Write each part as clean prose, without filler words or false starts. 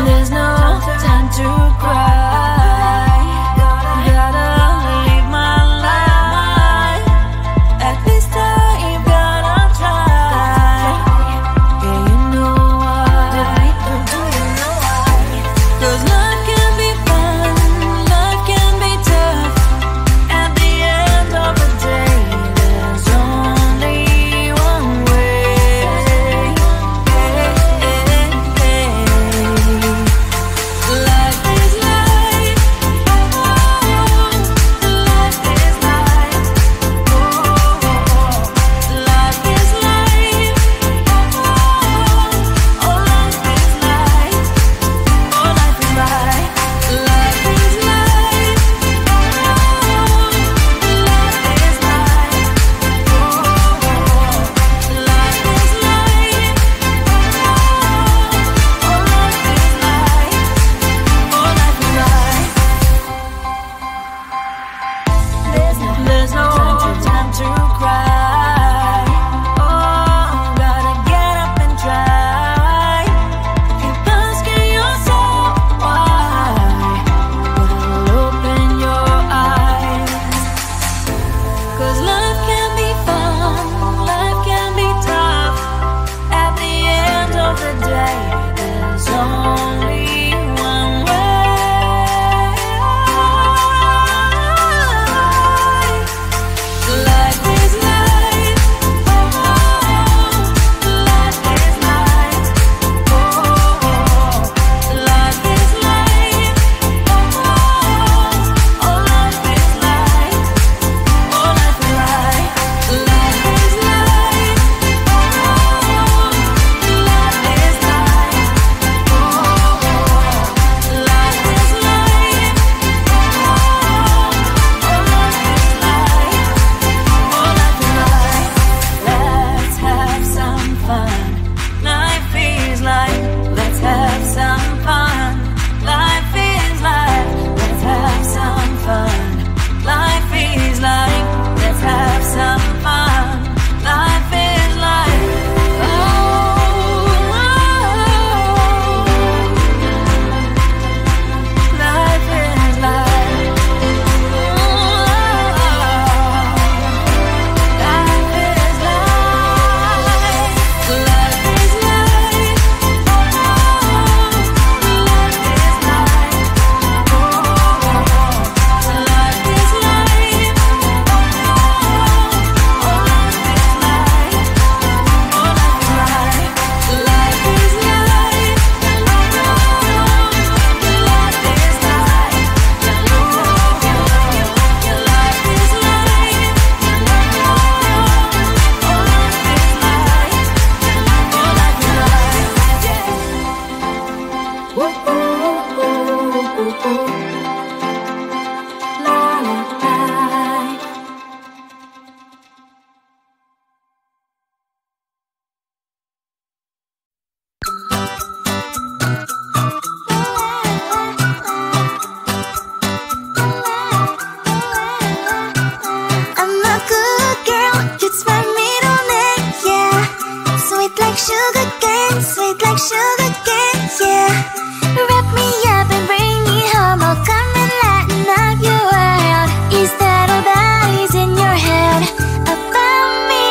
There's no time to cry. Gotta live my life. At this time you gotta try. Yeah, you know why. Do you know why? 'Cause life can be fun, life can be tough. At the end of the day, there's only one way. Life is life. Life is life. Life is life. Oh, life is life. Oh, life is life. Life is life. Life is life. Life is life. Oh, life is life. Oh, life is life. There's no time to cry. Oh, gotta get up and try. Keep asking yourself why. Well, open your eyes. 'Cause life can be fun, life can be tough. At the end of the day, there's only one way. Life is life. Life is life. Life is life. Oh, life is life. Oh, life is life. Life is life. Life is life. Life is life. Oh, life is life. Oh, life is life. Let's have some fun. Life is life. Let's have some fun. Life is life. Let's have some fun. Life is life. Let's have some fun. Life is life. Oh, life is life. Life is life. Life is life. Life is life. Life is life. Life is life. I'm a good girl, it's my middle name, yeah. Sweet like sugar cane, yeah. Wrap me up and bring me home, I'll come and lighten up your world. Is that all that is in your head about me?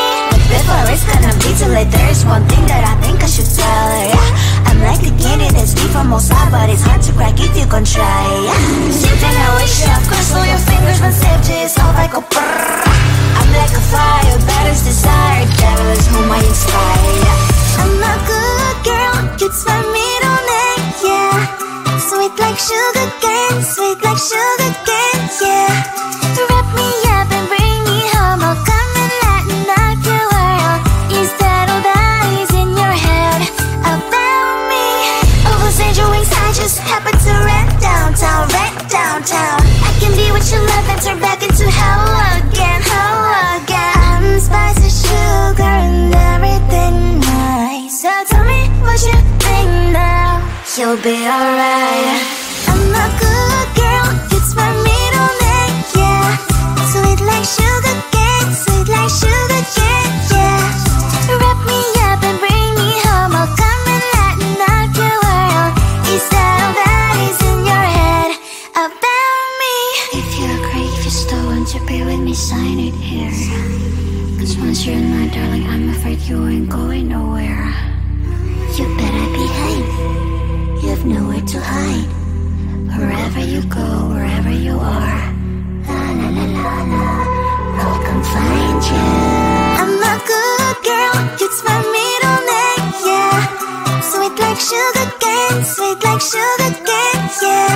Before it's gonna be too late, there's one thing that I think I should tell her, yeah. I'm like the candy that's deep from outside, but it's hard to crack if you can try, yeah. Something I wish you cross all your fingers when safety is off, I go brrrr. I'm like a fire, batter's desire, devil is whom I inspire, yeah. I'm a good girl, it's my middle name, yeah. Sweet like sugar cane, yeah. Wrap me up and bring me home, I'll come and lighten up your world. Is that all that is in your head about me? Overstand your wings, I just happen to rent downtown. I can be what you love and turn back into hell again. I'm spicy sugar and everything nice. So tell me what you think now. You'll be alright. I'm a good girl, it's my middle name, yeah. Sweet like sugar cane, yeah. Wrap me up and bring me home, I'll come and lighten up your world. Is that You ain't going nowhere. You better behave. You have nowhere to hide. Wherever you go, wherever you are, la la la la la, I'll come find you. I'm a good girl, it's my middle name, yeah. Sweet like sugar cane, sweet like sugar cane, yeah.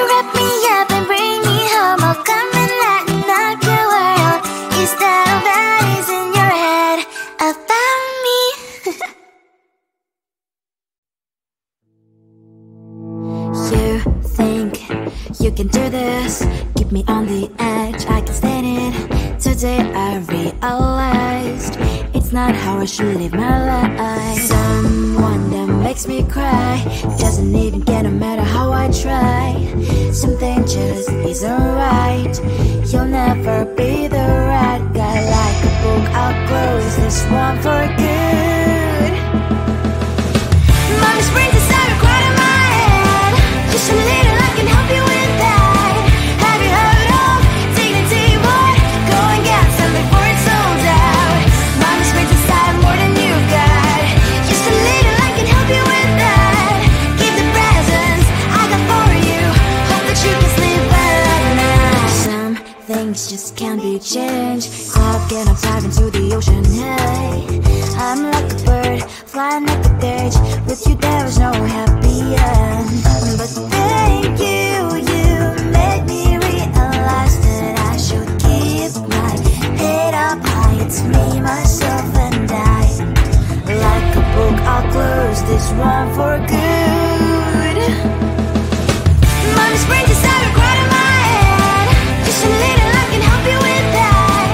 Wrap me up and bring me home, I'll come and lighten up your world. Is that all that is in your head about me? You think you can do this, keep me on the edge, I can stand it. Today I realized it's not how I should live my life. Someone that makes me cry doesn't even get no matter how I try. Something just isn't right. You'll never be the right guy. Like a book, I'll close this one for good. Mommy's brains inside are quite in my head. Just a little, I can help you with that. Have you heard of dignity, boy? Go and get some before it's sold out. Mommy's brains inside more than you've got. Just a little, I can help you with that. Keep the presents I got for you. Hope that you can sleep well at night. Some things just can't be changed. I'll get up, dive into the ocean, hey. I'm like a bird, flying like a cage. With you there was no happy end. But thank you, you made me realize that I should keep my head up high. It's me, myself and I. Like a book, I'll close this one for good. Mommy's brains inside are quite in my head. Just a little, I can help you with that.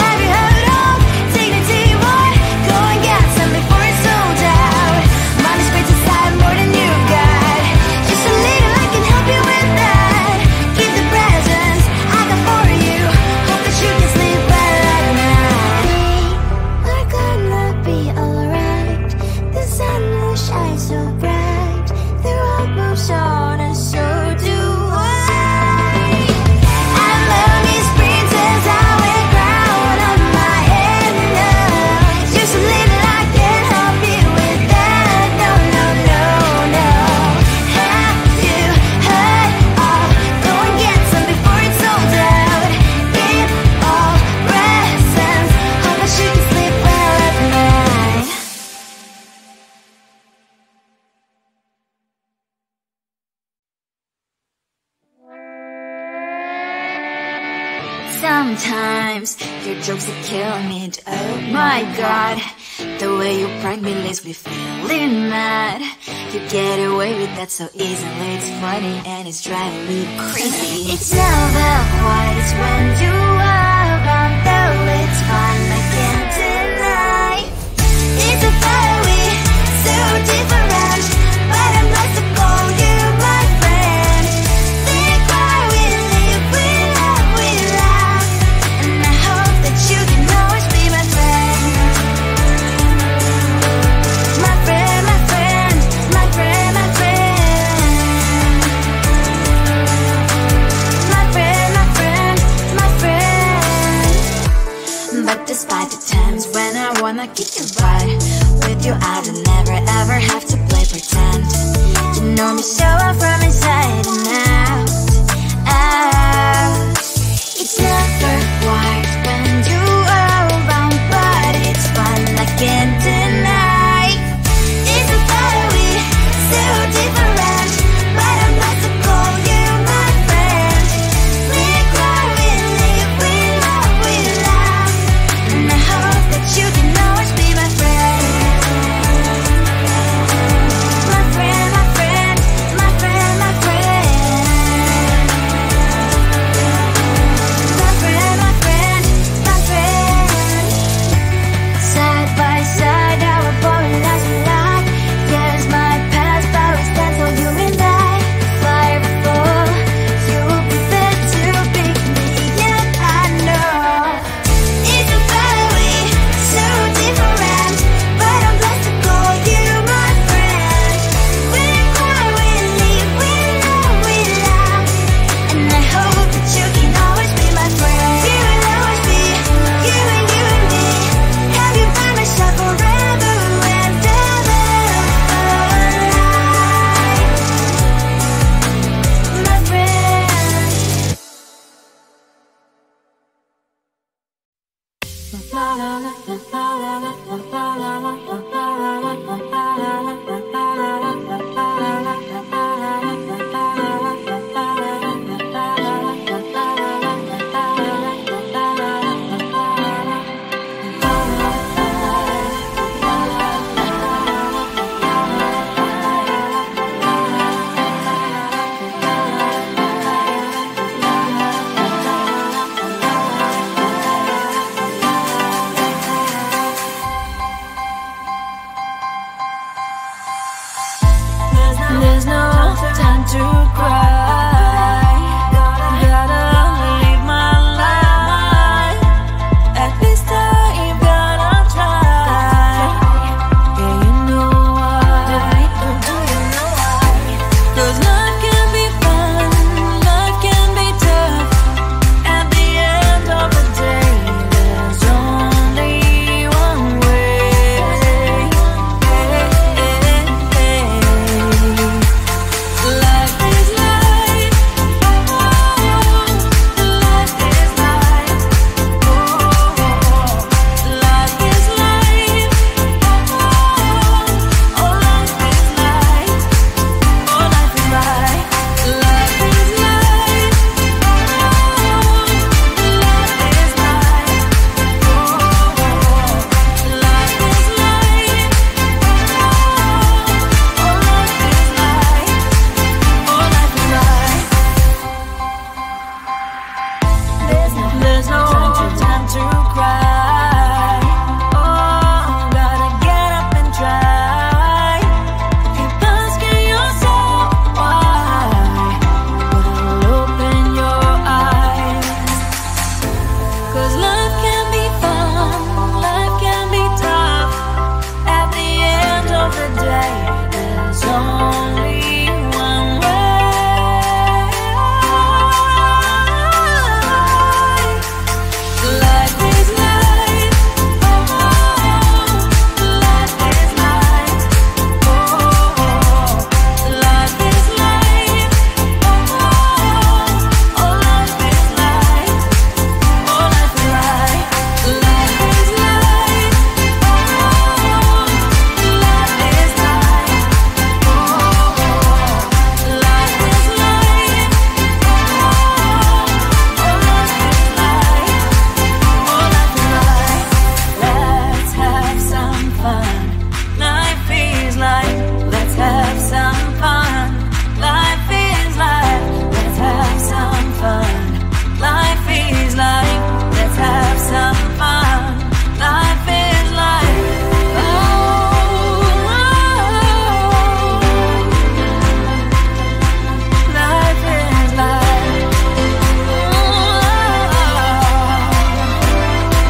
Have you heard of dignity, boy? Go and get some before it's sold out. Mommy's brains inside more than you've got. Just a little, I can help you with that. Keep the presents I got for you. Hope that you can sleep well at night. We're gonna be alright. The sun will shine so bright. The road moves on and so do I. I love these princess, I wear crown on my head now. Just a little, I can help you with that. No, no, no, no. Have you heard of? Go and get some before it's sold out. Give all presents. Hope that you can sleep well at night. Sometimes your jokes are killing me. Oh my god, the way you prank me leaves me feeling mad. You get away with that so easily. It's funny and it's driving me crazy. It's never quite as when you are around, though it's fun, I can't deny. It's a fire we so different, but I'm not to call you my friend. Think why we live, we love, and I hope that you can always be my friend. My friend, my friend, my friend, my friend. My friend, my friend, my friend. But despite the times when I wanna kick your butt, with you I don't never ever have to play pretend. You know me so well from inside and out, out. It's never quite when you are around, but it's fun, I can't deny. It's a fire we so different, but I'm not to call you my friend. We cry, we live, we love, and I hope that you can always be my friend. There's no time to cry. Gotta live my life. At this time, gotta try. Yeah, you know why. Do you know why? 'Cause life can be fun, life can be tough. At the end of the day, there's only one way. Life is life, oh, life is life, oh, life is life, oh, life is life, oh, life is life, life is life, life is life, oh, life is life, oh, life is life. There's no time to cry. Oh, gotta get up and try. Keep asking yourself why, but I'll open your eyes. 'Cause life can be fun, life can be tough. At the end of the day, there's only one way. Life is life, oh, life is life, oh, life is life, oh, life is life, oh, life is life, life is life, life is life, oh, life is life, let's have some fun. Life is life. Let's have some fun. Life is life. Let's have some fun. Life is life. Let's have some fun. Life is life. Oh, life is life. Life is life.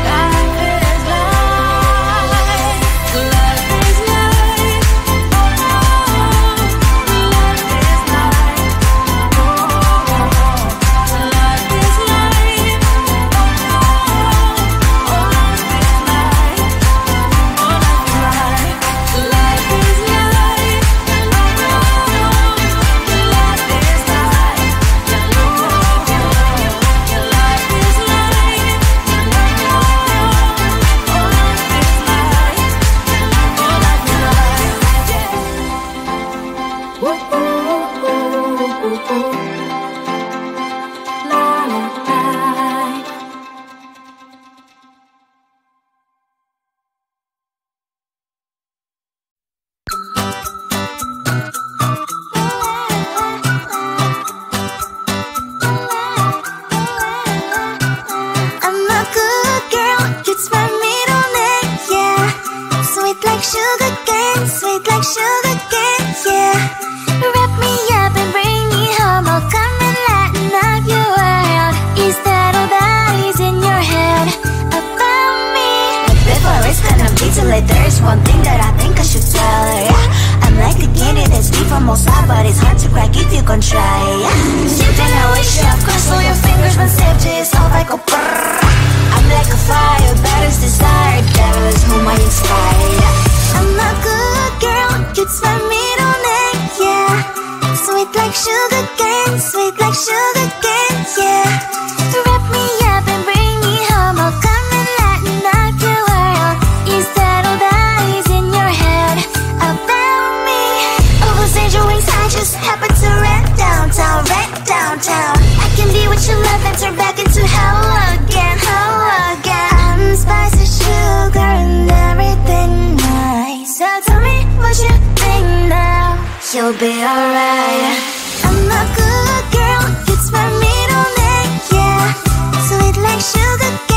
Life is life. Life is life. Life is life. I'm a good girl, it's my middle name, yeah. Sweet like sugar cane, sweet like sugar cane, yeah. Wrap me up and bring me home, I'll come and lighten up your world. Is that all that is in your head about me? Before it's gonna be too late, there's one thing that I think I should tell her, yeah. I'm like the candy that's deep from outside, but it's hard to crack if you can try, yeah. Sipping I wish you have crossed all your fingers when safety is off, I go brrrr. I'm like a fire, that is desire, devil is whom I inspire, yeah. I'm a good girl, it's my middle name, yeah. Sweet like sugar cane, sweet like sugar cane, yeah. Wrap me up and bring me home, I'll come and lighten up your you'll be alright. I'm a good girl, it's my middle name, yeah. Sweet like sugar